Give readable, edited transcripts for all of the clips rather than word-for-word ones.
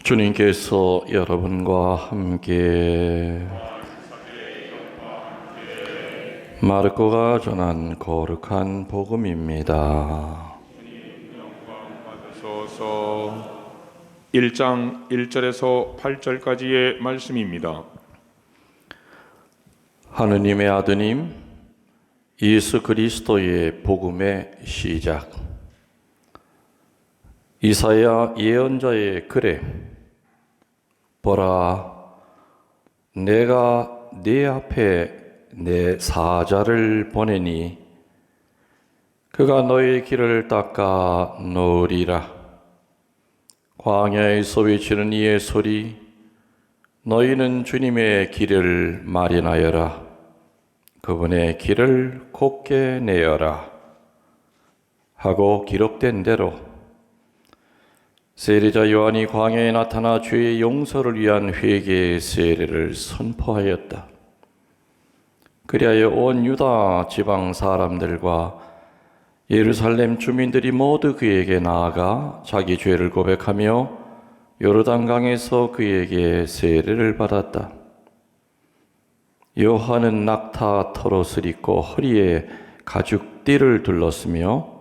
주님께서 여러분과 함께 마르코가 전한 거룩한 복음입니다. 1장 1절에서 8절까지의 말씀입니다. 하느님의 아드님 예수 그리스도의 복음의 시작. 이사야 예언자의 글에 보라, 내가 네 앞에 내 사자를 보내니 그가 너의 길을 닦아 놓으리라. 광야에서 외치는 이의 소리, 너희는 주님의 길을 마련하여라. 그분의 길을 곧게 내어라 하고 기록된 대로 세례자 요한이 광야에 나타나 죄의 용서를 위한 회개의 세례를 선포하였다. 그리하여 온 유다 지방 사람들과 예루살렘 주민들이 모두 그에게 나아가 자기 죄를 고백하며 요르단강에서 그에게 세례를 받았다. 요한은 낙타 털옷을 입고 허리에 가죽띠를 둘렀으며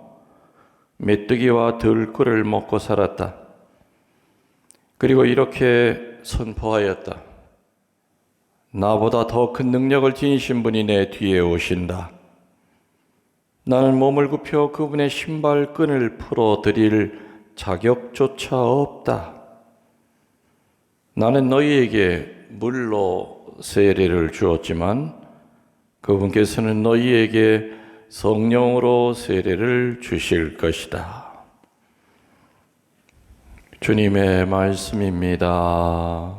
메뚜기와 들꿀을 먹고 살았다. 그리고 이렇게 선포하였다. 나보다 더 큰 능력을 지니신 분이 내 뒤에 오신다. 나는 몸을 굽혀 그분의 신발끈을 풀어드릴 자격조차 없다. 나는 너희에게 물로 세례를 주었지만 그분께서는 너희에게 성령으로 세례를 주실 것이다. 주님의 말씀입니다.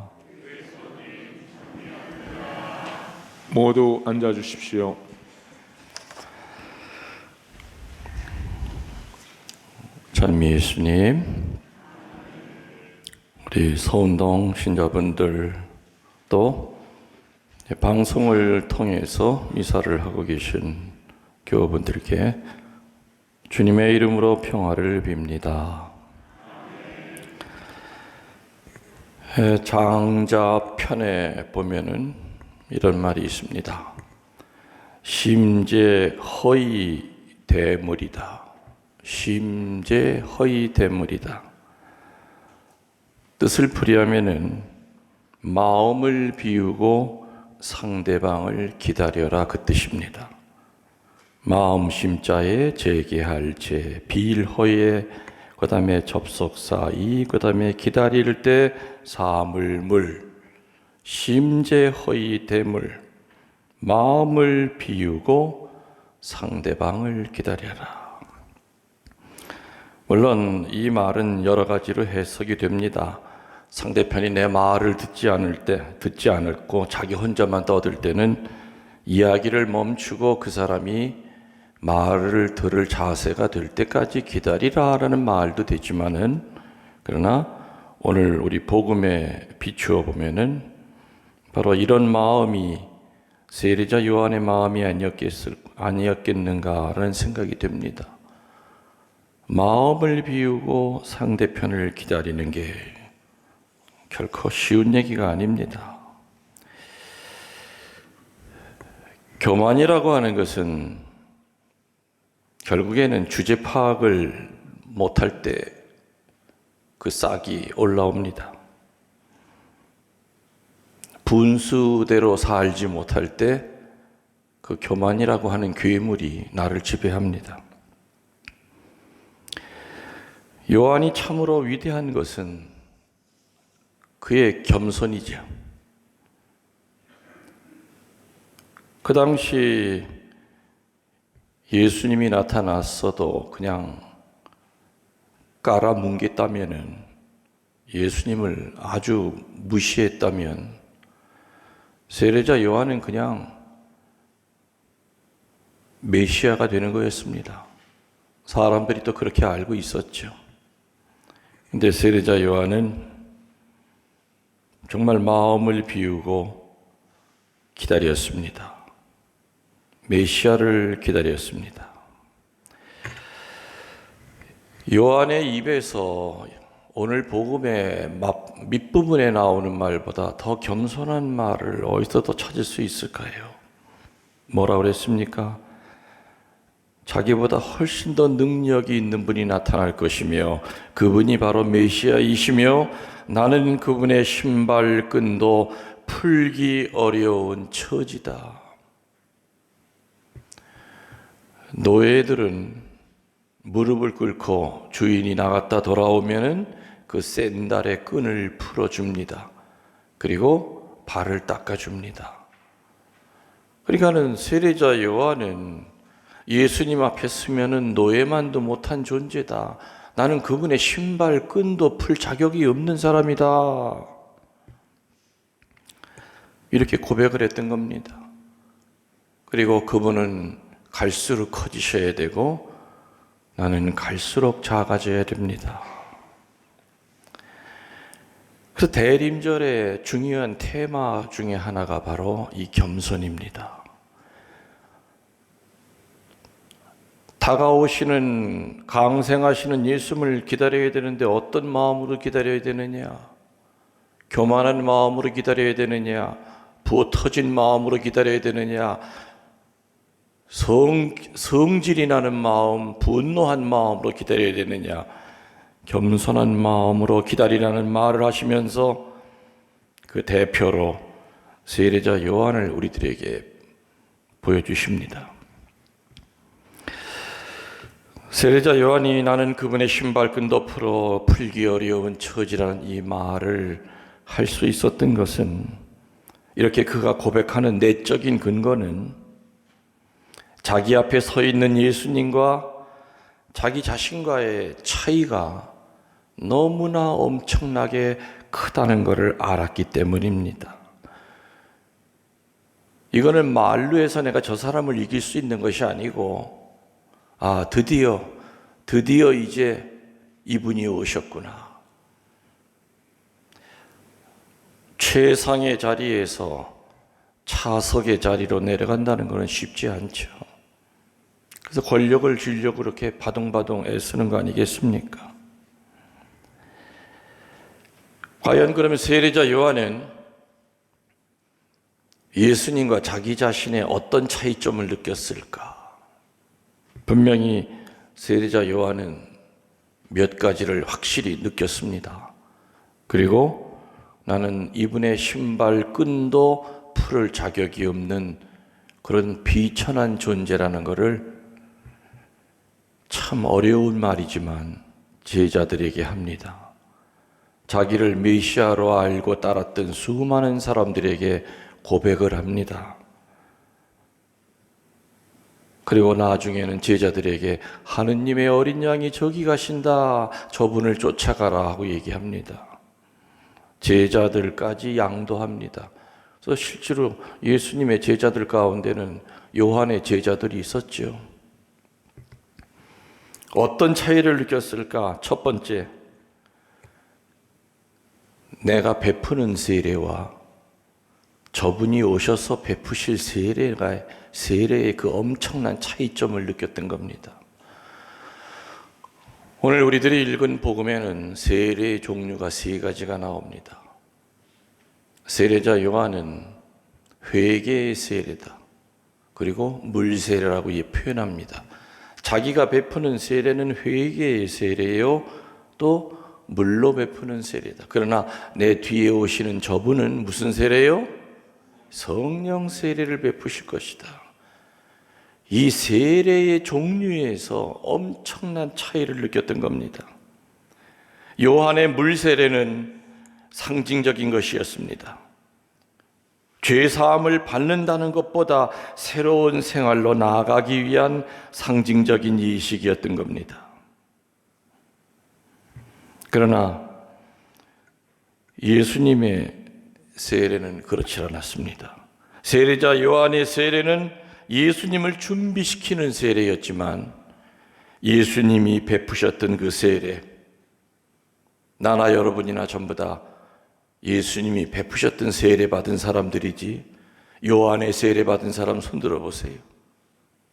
모두 앉아 주십시오. 찬미 예수님, 우리 서운동 신자분들 또 방송을 통해서 미사를 하고 계신 교우분들께 주님의 이름으로 평화를 빕니다. 장자편에 보면은 이런 말이 있습니다. 심재 허이 대물이다. 심재 허이 대물이다. 뜻을 풀이하면은 마음을 비우고 상대방을 기다려라 그 뜻입니다. 마음 심자에 재개할 재, 비일허에 그 다음에 접속사 이, 그 다음에 기다릴 때 사물물, 심재허이 대물, 마음을 비우고 상대방을 기다려라. 물론 이 말은 여러 가지로 해석이 됩니다. 상대편이 내 말을 듣지 않고 자기 혼자만 떠들 때는 이야기를 멈추고 그 사람이 말을 들을 자세가 될 때까지 기다리라라는 말도 되지만은, 그러나 오늘 우리 복음에 비추어 보면은 바로 이런 마음이 세례자 요한의 마음이 아니었겠는가라는 생각이 됩니다. 마음을 비우고 상대편을 기다리는 게 결코 쉬운 얘기가 아닙니다. 교만이라고 하는 것은 결국에는 주제 파악을 못할 때 그 싹이 올라옵니다. 분수대로 살지 못할 때 그 교만이라고 하는 괴물이 나를 지배합니다. 요한이 참으로 위대한 것은 그의 겸손이죠. 그 당시 예수님이 나타났어도 그냥 깔아뭉갰다면은, 예수님을 아주 무시했다면 세례자 요한은 그냥 메시아가 되는 거였습니다. 사람들이 또 그렇게 알고 있었죠. 근데 세례자 요한은 정말 마음을 비우고 기다렸습니다. 메시아를 기다렸습니다. 요한의 입에서 오늘 복음의 밑부분에 나오는 말보다 더 겸손한 말을 어디서 더 찾을 수 있을까요? 뭐라 그랬습니까? 자기보다 훨씬 더 능력이 있는 분이 나타날 것이며 그분이 바로 메시아이시며 나는 그분의 신발끈도 풀기 어려운 처지다. 노예들은 무릎을 꿇고 주인이 나갔다 돌아오면은 그 샌달의 끈을 풀어줍니다. 그리고 발을 닦아줍니다. 그러니까는 세례자 요한은 예수님 앞에 서면은 노예만도 못한 존재다. 나는 그분의 신발 끈도 풀 자격이 없는 사람이다. 이렇게 고백을 했던 겁니다. 그리고 그분은 갈수록 커지셔야 되고 나는 갈수록 작아져야 됩니다. 그래서 대림절의 중요한 테마 중에 하나가 바로 이 겸손입니다. 다가오시는 강생하시는 예수님을 기다려야 되는데 어떤 마음으로 기다려야 되느냐? 교만한 마음으로 기다려야 되느냐? 부어 터진 마음으로 기다려야 되느냐? 성질이 나는 마음, 분노한 마음으로 기다려야 되느냐? 겸손한 마음으로 기다리라는 말을 하시면서 그 대표로 세례자 요한을 우리들에게 보여주십니다. 세례자 요한이 나는 그분의 신발끈도 풀어 풀기 어려운 처지라는 이 말을 할 수 있었던 것은 이렇게 그가 고백하는 내적인 근거는 자기 앞에 서 있는 예수님과 자기 자신과의 차이가 너무나 엄청나게 크다는 것을 알았기 때문입니다. 이거는 말로 해서 내가 저 사람을 이길 수 있는 것이 아니고 드디어 이제 이분이 오셨구나. 최상의 자리에서 차석의 자리로 내려간다는 것은 쉽지 않죠. 그래서 권력을 주려고 그렇게 바둥바둥 애쓰는 거 아니겠습니까? 과연 그러면 세례자 요한은 예수님과 자기 자신의 어떤 차이점을 느꼈을까? 분명히 세례자 요한은 몇 가지를 확실히 느꼈습니다. 그리고 나는 이분의 신발 끈도 풀을 자격이 없는 그런 비천한 존재라는 것을 참 어려운 말이지만 제자들에게 합니다. 자기를 메시아로 알고 따랐던 수많은 사람들에게 고백을 합니다. 그리고 나중에는 제자들에게 하느님의 어린 양이 저기 가신다. 저분을 쫓아가라 하고 얘기합니다. 제자들까지 양도합니다. 그래서 실제로 예수님의 제자들 가운데는 요한의 제자들이 있었죠. 어떤 차이를 느꼈을까? 첫 번째, 내가 베푸는 세례와 저분이 오셔서 베푸실 세례의 그 엄청난 차이점을 느꼈던 겁니다. 오늘 우리들이 읽은 복음에는 세례의 종류가 세 가지가 나옵니다. 세례자 요한은 회개의 세례다. 그리고 물세례라고 표현합니다. 자기가 베푸는 세례는 회개의 세례요, 또 물로 베푸는 세례다. 그러나 내 뒤에 오시는 저분은 무슨 세례요? 성령 세례를 베푸실 것이다. 이 세례의 종류에서 엄청난 차이를 느꼈던 겁니다. 요한의 물 세례는 상징적인 것이었습니다. 죄 사함을 받는다는 것보다 새로운 생활로 나아가기 위한 상징적인 이식이었던 겁니다. 그러나 예수님의 세례는 그렇지 않았습니다. 세례자 요한의 세례는 예수님을 준비시키는 세례였지만 예수님이 베푸셨던 그 세례, 나나 여러분이나 전부 다 예수님이 베푸셨던 세례 받은 사람들이지 요한의 세례 받은 사람 손들어 보세요.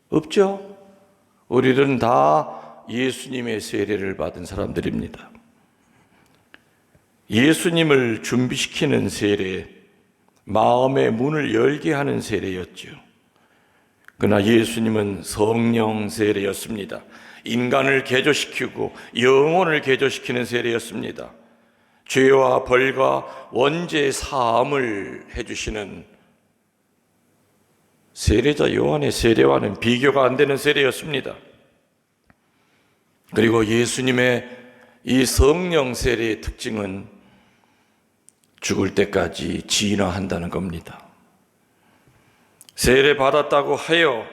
없죠? 우리는 다 예수님의 세례를 받은 사람들입니다. 예수님을 준비시키는 세례, 마음의 문을 열게 하는 세례였죠. 그러나 예수님은 성령 세례였습니다. 인간을 개조시키고 영혼을 개조시키는 세례였습니다. 죄와 벌과 원죄 사함을 해주시는 세례자 요한의 세례와는 비교가 안 되는 세례였습니다. 그리고 예수님의 이 성령 세례의 특징은 죽을 때까지 진화한다는 겁니다. 세례 받았다고 하여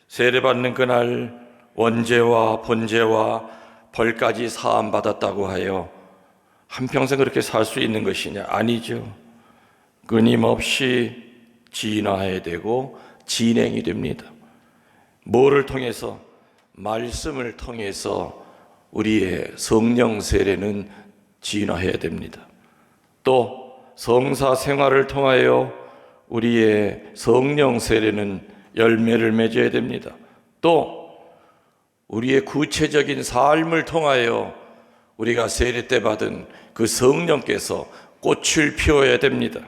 세례 받는 그날 원죄와 본죄와 벌까지 사함 받았다고 하여 한평생 그렇게 살 수 있는 것이냐? 아니죠. 끊임없이 진화해야 되고 진행이 됩니다. 뭐를 통해서? 말씀을 통해서 우리의 성령 세례는 진화해야 됩니다. 또 성사 생활을 통하여 우리의 성령 세례는 열매를 맺어야 됩니다. 또 우리의 구체적인 삶을 통하여 우리가 세례 때 받은 그 성령께서 꽃을 피워야 됩니다.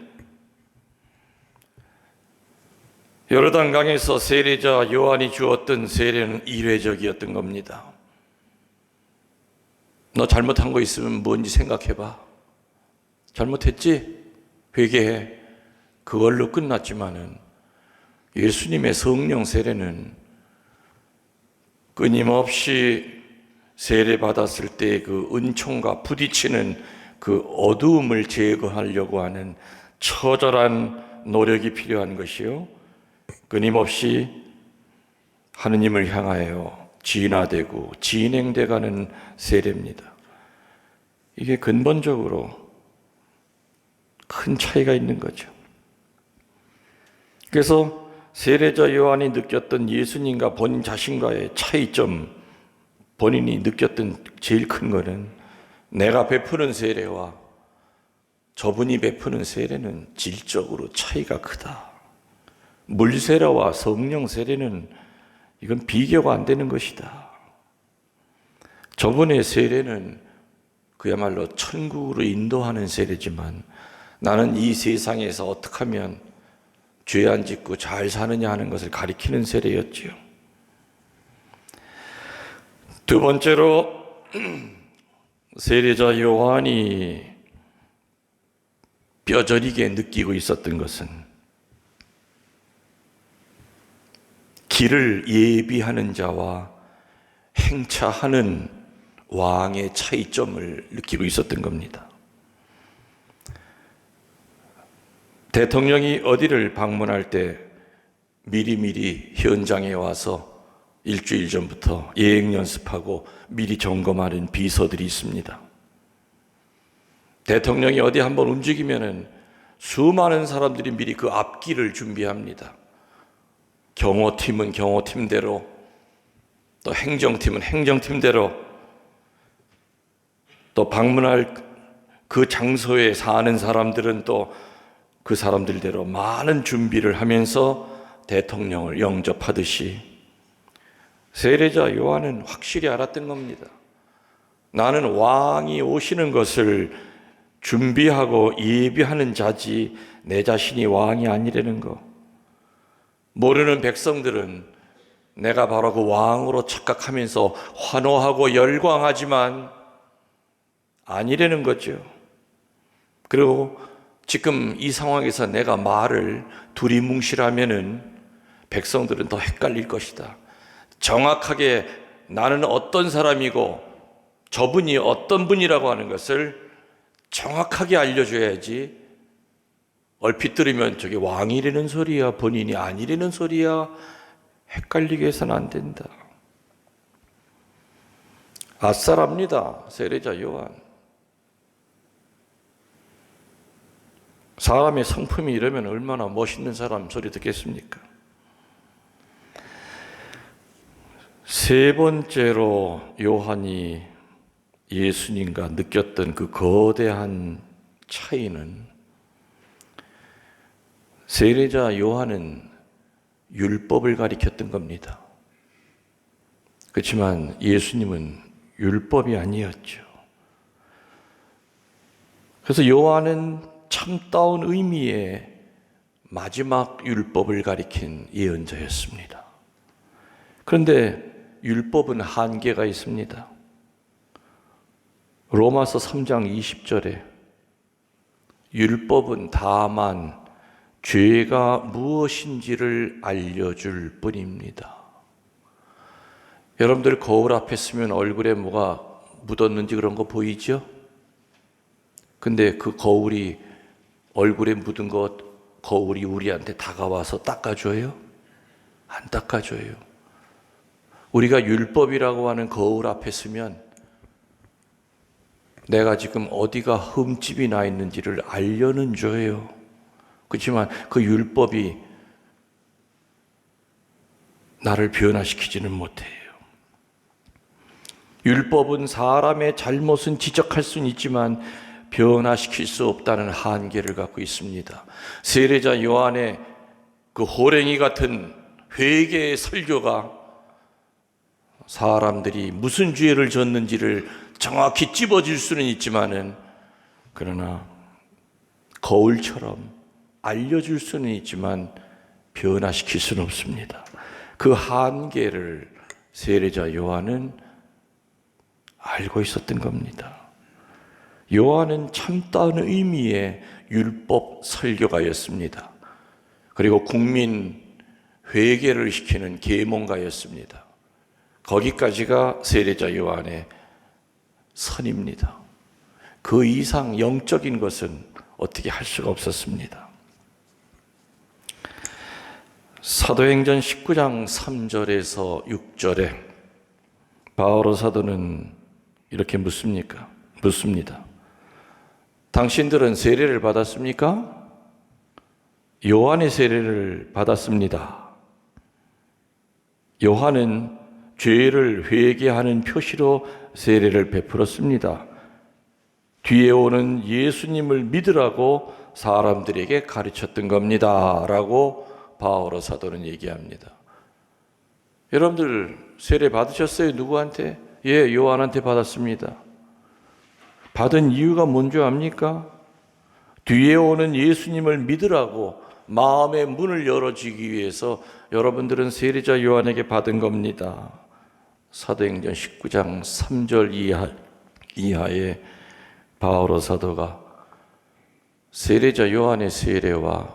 요르단강에서 세례자 요한이 주었던 세례는 이례적이었던 겁니다. 너 잘못한 거 있으면 뭔지 생각해봐. 잘못했지? 회개해. 그걸로 끝났지만은 예수님의 성령 세례는 끊임없이 세례 받았을 때 그 은총과 부딪히는 그 어두움을 제거하려고 하는 처절한 노력이 필요한 것이요, 끊임없이 하느님을 향하여 진화되고 진행돼가는 세례입니다. 이게 근본적으로 큰 차이가 있는 거죠. 그래서 세례자 요한이 느꼈던 예수님과 본인 자신과의 차이점, 본인이 느꼈던 제일 큰 거는 내가 베푸는 세례와 저분이 베푸는 세례는 질적으로 차이가 크다. 물 세례와 성령 세례는 이건 비교가 안 되는 것이다. 저분의 세례는 그야말로 천국으로 인도하는 세례지만 나는 이 세상에서 어떻게 하면 죄 안 짓고 잘 사느냐 하는 것을 가리키는 세례였지요. 두 번째로 세례자 요한이 뼈저리게 느끼고 있었던 것은 길을 예비하는 자와 행차하는 왕의 차이점을 느끼고 있었던 겁니다. 대통령이 어디를 방문할 때 미리미리 현장에 와서 일주일 전부터 예행 연습하고 미리 점검하는 비서들이 있습니다. 대통령이 어디 한번 움직이면은 수많은 사람들이 미리 그 앞길을 준비합니다. 경호팀은 경호팀대로, 또 행정팀은 행정팀대로, 또 방문할 그 장소에 사는 사람들은 또 그 사람들대로 많은 준비를 하면서 대통령을 영접하듯이 세례자 요한은 확실히 알았던 겁니다. 나는 왕이 오시는 것을 준비하고 예비하는 자지 내 자신이 왕이 아니라는 거. 모르는 백성들은 내가 바로 그 왕으로 착각하면서 환호하고 열광하지만 아니라는 거죠. 그리고 지금 이 상황에서 내가 말을 두리뭉실하면은 백성들은 더 헷갈릴 것이다. 정확하게 나는 어떤 사람이고 저분이 어떤 분이라고 하는 것을 정확하게 알려줘야지 얼핏 들으면 저게 왕이라는 소리야, 본인이 아니라는 소리야, 헷갈리게 해서는 안 된다. 아싸랍니다, 세례자 요한. 사람의 성품이 이러면 얼마나 멋있는 사람 소리 듣겠습니까? 세 번째로 요한이 예수님과 느꼈던 그 거대한 차이는 세례자 요한은 율법을 가리켰던 겁니다. 그렇지만 예수님은 율법이 아니었죠. 그래서 요한은 참다운 의미의 마지막 율법을 가리킨 예언자였습니다. 그런데 율법은 한계가 있습니다. 로마서 3장 20절에 율법은 다만 죄가 무엇인지를 알려줄 뿐입니다. 여러분들 거울 앞에 서면 얼굴에 뭐가 묻었는지 그런 거 보이죠? 근데 그 거울이 얼굴에 묻은 것 거울이 우리한테 다가와서 닦아줘요? 안 닦아줘요. 우리가 율법이라고 하는 거울 앞에 서면 내가 지금 어디가 흠집이 나 있는지를 알려는 줘요. 그렇지만 그 율법이 나를 변화시키지는 못해요. 율법은 사람의 잘못은 지적할 수는 있지만 변화시킬 수 없다는 한계를 갖고 있습니다. 세례자 요한의 그 호랭이 같은 회개의 설교가 사람들이 무슨 죄를 졌는지를 정확히 찝어줄 수는 있지만은 그러나 거울처럼 알려줄 수는 있지만 변화시킬 수는 없습니다. 그 한계를 세례자 요한은 알고 있었던 겁니다. 요한은 참다운 의미의 율법 설교가였습니다. 그리고 국민 회개를 시키는 계몽가였습니다. 거기까지가 세례자 요한의 선입니다. 그 이상 영적인 것은 어떻게 할 수가 없었습니다. 사도행전 19장 3절에서 6절에 바오로 사도는 이렇게 묻습니다. 당신들은 세례를 받았습니까? 요한의 세례를 받았습니다. 요한은 죄를 회개하는 표시로 세례를 베풀었습니다. 뒤에 오는 예수님을 믿으라고 사람들에게 가르쳤던 겁니다. 라고 바오로 사도는 얘기합니다. 여러분들 세례 받으셨어요? 누구한테? 예, 요한한테 받았습니다. 받은 이유가 뭔지 압니까? 뒤에 오는 예수님을 믿으라고 마음의 문을 열어주기 위해서 여러분들은 세례자 요한에게 받은 겁니다. 사도행전 19장 3절 이하에 바오로 사도가 세례자 요한의 세례와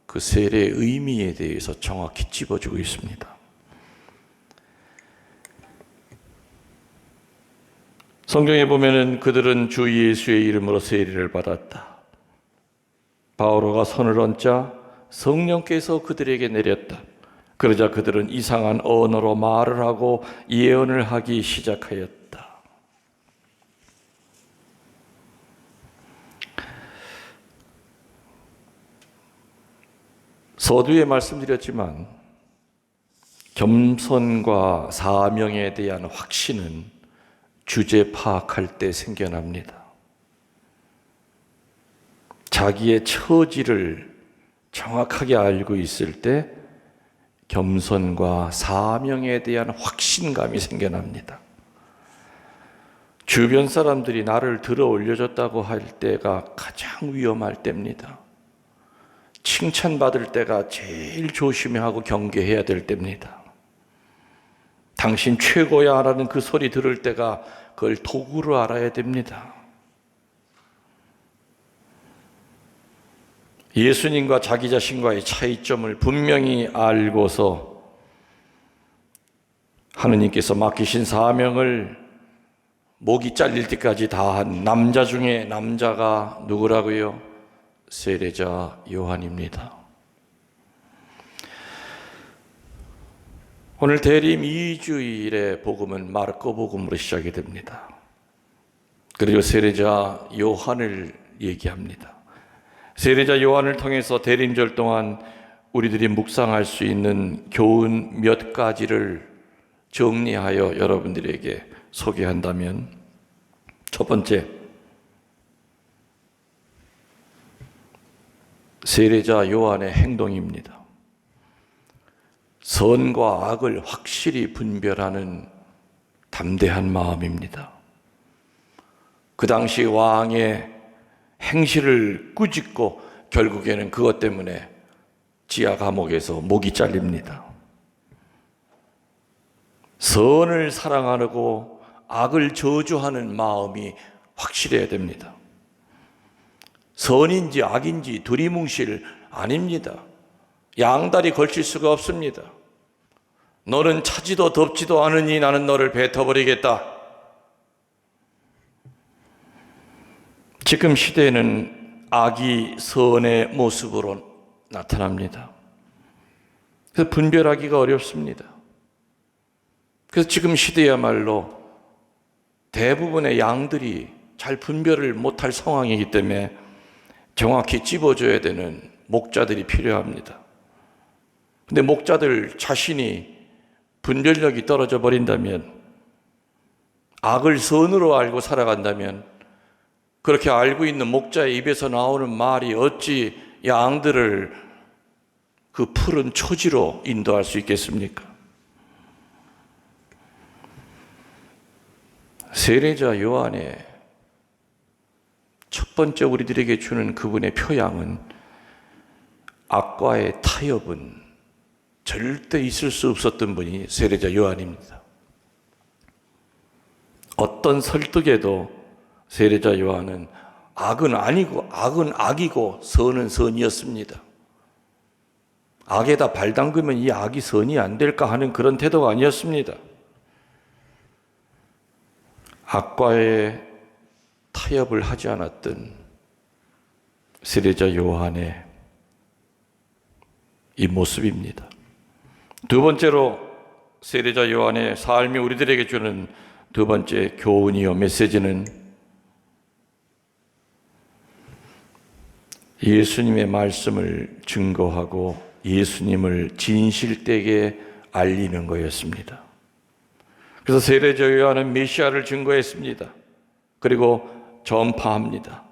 그 세례의 의미에 대해서 정확히 짚어주고 있습니다. 성경에 보면은 그들은 주 예수의 이름으로 세례를 받았다. 바오로가 손을 얹자 성령께서 그들에게 내렸다. 그러자 그들은 이상한 언어로 말을 하고 예언을 하기 시작하였다. 서두에 말씀드렸지만 겸손과 사명에 대한 확신은 주제 파악할 때 생겨납니다. 자기의 처지를 정확하게 알고 있을 때 겸손과 사명에 대한 확신감이 생겨납니다. 주변 사람들이 나를 들어 올려줬다고 할 때가 가장 위험할 때입니다. 칭찬받을 때가 제일 조심하고 경계해야 될 때입니다. 당신 최고야 라는 그 소리 들을 때가 그걸 도구로 알아야 됩니다. 예수님과 자기 자신과의 차이점을 분명히 알고서 하느님께서 맡기신 사명을 목이 잘릴 때까지 다한 남자 중에 남자가 누구라고요? 세례자 요한입니다. 오늘 대림 2주일의 복음은 마르코 복음으로 시작이 됩니다. 그리고 세례자 요한을 얘기합니다. 세례자 요한을 통해서 대림절 동안 우리들이 묵상할 수 있는 교훈 몇 가지를 정리하여 여러분들에게 소개한다면, 첫 번째, 세례자 요한의 행동입니다. 선과 악을 확실히 분별하는 담대한 마음입니다. 그 당시 왕의 행실을 꾸짖고 결국에는 그것 때문에 지하 감옥에서 목이 잘립니다. 선을 사랑하고 악을 저주하는 마음이 확실해야 됩니다. 선인지 악인지 두리뭉실 아닙니다. 양다리 걸칠 수가 없습니다. 너는 차지도 덥지도 않으니 나는 너를 뱉어버리겠다. 지금 시대에는 악이 선의 모습으로 나타납니다. 그래서 분별하기가 어렵습니다. 그래서 지금 시대야말로 대부분의 양들이 잘 분별을 못할 상황이기 때문에 정확히 찝어줘야 되는 목자들이 필요합니다. 근데 목자들 자신이 분별력이 떨어져 버린다면, 악을 선으로 알고 살아간다면, 그렇게 알고 있는 목자의 입에서 나오는 말이 어찌 양들을 그 푸른 초지로 인도할 수 있겠습니까? 세례자 요한의 첫 번째 우리들에게 주는 그분의 표양은, 악과의 타협은 절대 있을 수 없었던 분이 세례자 요한입니다. 어떤 설득에도 세례자 요한은 악은 아니고 악은 악이고 선은 선이었습니다. 악에다 발 담그면 이 악이 선이 안 될까 하는 그런 태도가 아니었습니다. 악과의 타협을 하지 않았던 세례자 요한의 이 모습입니다. 두 번째로 세례자 요한의 삶이 우리들에게 주는 두 번째 교훈이요 메시지는, 예수님의 말씀을 증거하고 예수님을 진실되게 알리는 거였습니다. 그래서 세례자 요한은 메시아를 증거했습니다. 그리고 전파합니다.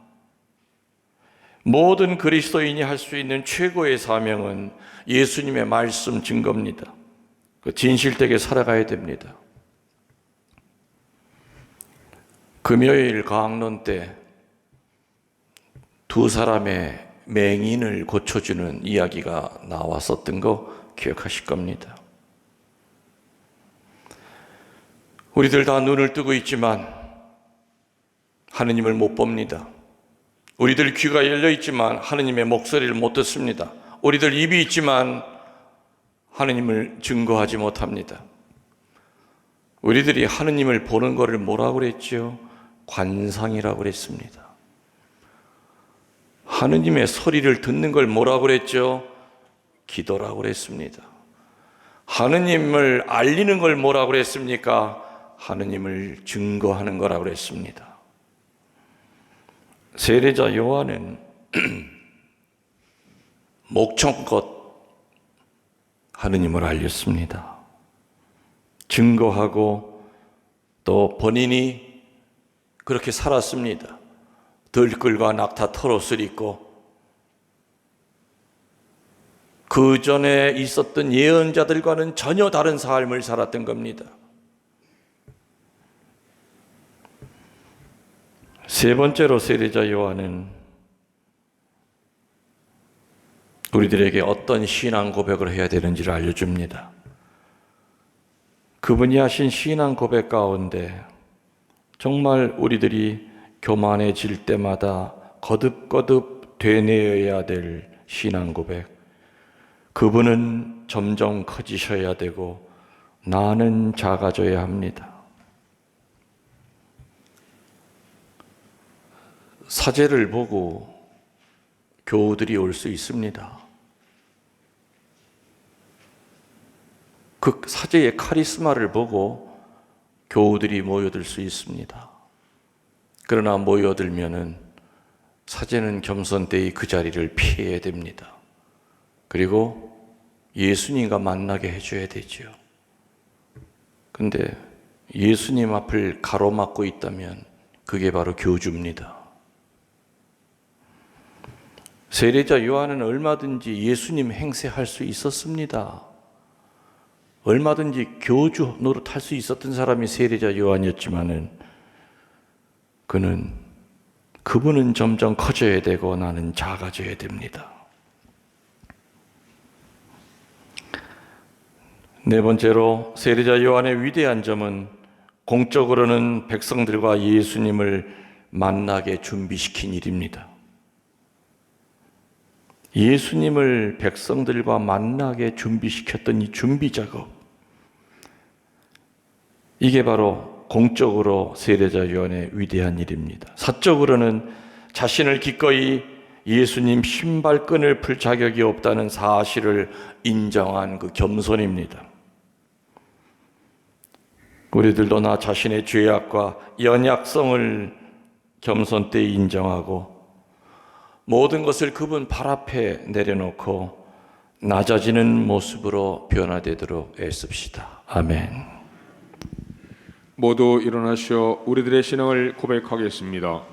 모든 그리스도인이 할 수 있는 최고의 사명은 예수님의 말씀 증거입니다. 진실되게 살아가야 됩니다. 금요일 강론 때 두 사람의 맹인을 고쳐주는 이야기가 나왔었던 거 기억하실 겁니다. 우리들 다 눈을 뜨고 있지만 하느님을 못 봅니다. 우리들 귀가 열려 있지만 하느님의 목소리를 못 듣습니다. 우리들 입이 있지만 하느님을 증거하지 못합니다. 우리들이 하느님을 보는 것을 뭐라고 그랬죠? 관상이라고 그랬습니다. 하느님의 소리를 듣는 걸 뭐라고 그랬죠? 기도라고 그랬습니다. 하느님을 알리는 걸 뭐라고 그랬습니까? 하느님을 증거하는 거라고 그랬습니다. 세례자 요한은 목청껏 하느님을 알렸습니다. 증거하고 또 본인이 그렇게 살았습니다. 들끓과 낙타 털옷을 입고 그 전에 있었던 예언자들과는 전혀 다른 삶을 살았던 겁니다. 세 번째로 세례자 요한은 우리들에게 어떤 신앙 고백을 해야 되는지를 알려줍니다. 그분이 하신 신앙 고백 가운데 정말 우리들이 교만해질 때마다 거듭거듭 되뇌어야 될 신앙 고백, 그분은 점점 커지셔야 되고 나는 작아져야 합니다. 사제를 보고 교우들이 올 수 있습니다. 그 사제의 카리스마를 보고 교우들이 모여들 수 있습니다. 그러나 모여들면은 사제는 겸손되이 그 자리를 피해야 됩니다. 그리고 예수님과 만나게 해줘야 되죠. 근데 예수님 앞을 가로막고 있다면 그게 바로 교주입니다. 세례자 요한은 얼마든지 예수님 행세할 수 있었습니다. 얼마든지 교주 노릇할 수 있었던 사람이 세례자 요한이었지만은 그는 그분은 점점 커져야 되고 나는 작아져야 됩니다. 네 번째로 세례자 요한의 위대한 점은 공적으로는 백성들과 예수님을 만나게 준비시킨 일입니다. 예수님을 백성들과 만나게 준비시켰던 이 준비 작업, 이게 바로 공적으로 세례자 요한의 위대한 일입니다. 사적으로는 자신을 기꺼이 예수님 신발끈을 풀 자격이 없다는 사실을 인정한 그 겸손입니다. 우리들도 나 자신의 죄악과 연약성을 겸손 때 인정하고 모든 것을 그분 발 앞에 내려놓고 낮아지는 모습으로 변화되도록 애씁시다. 아멘. 모두 일어나시어 우리들의 신앙을 고백하겠습니다.